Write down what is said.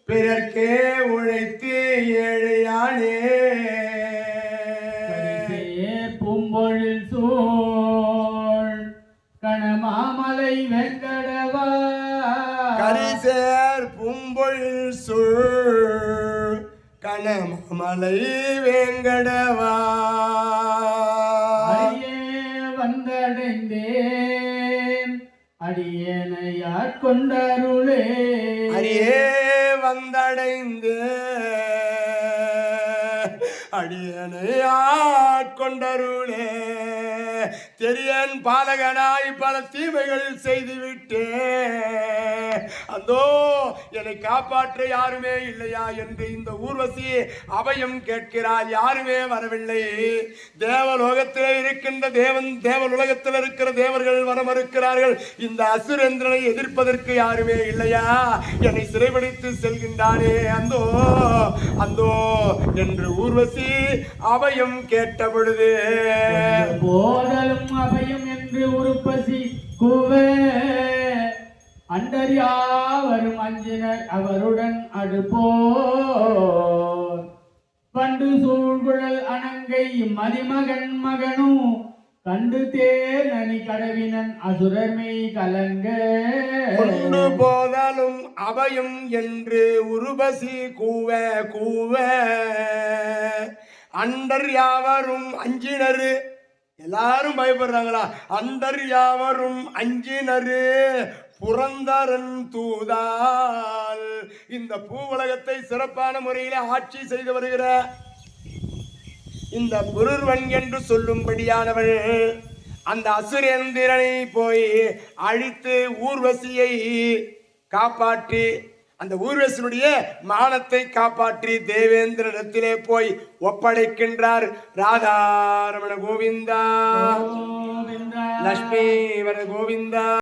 பிறர்க்கே உழைத்து ஏழையானே பூம்பொழில் சூழ் கணமாமலை வெங்கடவா கரிசேர் பூம்பொழில் சூழ் கணமாமலை வெங்கடவா வந்தடைந்தேன் அடியேனை ஆட்கொண்டருளே அடியே வந்தடைந்து அடியனை ஆட்கொண்டருளே தெரியன் பாலகனாய் பல தீமைகள் செய்துவிட்டே அதோ என்னை காப்பாற்ற யாருமே இல்லையா என்று இந்த ஊர்வசி அபயம் கேட்கிறார். யாருமே வரவில்லை. தேவலோகத்திலே இருக்கின்ற தேவலுலகத்தில் இருக்கிற தேவர்கள் வர மறுக்கிறார்கள். இந்த அசுரேந்திரனை எதிர்ப்பதற்கு யாருமே இல்லையா? என்னை சிறைபிடித்து செல்கின்றானே அந்தோ அந்தோ என்று ஊர்வசி அபயம் கேட்ட பொழுது போதலும் அபயம் என்று உருப்பசி கூவே அண்டறியாவரும் அஞ்சினர் அவருடன் அடுப்போர் பண்டு சூழ்குழல் அணங்கை மதிமகன் மகனும் கண்டு தேர் நனி கடவினன் அசுரமை கலங்க கொண்டு போதலும் அபயம் என்று உருபசி கூவ கூவ அண்டர் யாவரும் அஞ்சினரு எல்லாரும் பயப்படுறாங்களா? அண்டர் யாவரும் அஞ்சினரு புரந்தரன் தூதால் இந்த பூவுலகத்தை சிறப்பான முறையில ஆட்சி செய்து வருகிற இந்த புருர்வன் என்று சொல்லும்படியானவள் அந்த அசுரேந்திரனை போய் அழித்து ஊர்வசியை காப்பாற்றி அந்த ஊர்வசியுடைய மானத்தை காப்பாற்றி தேவேந்திரனிடத்திலே போய் ஒப்படைக்கின்றார். ராதாரமண கோவிந்தா, லட்சுமி வர கோவிந்தா.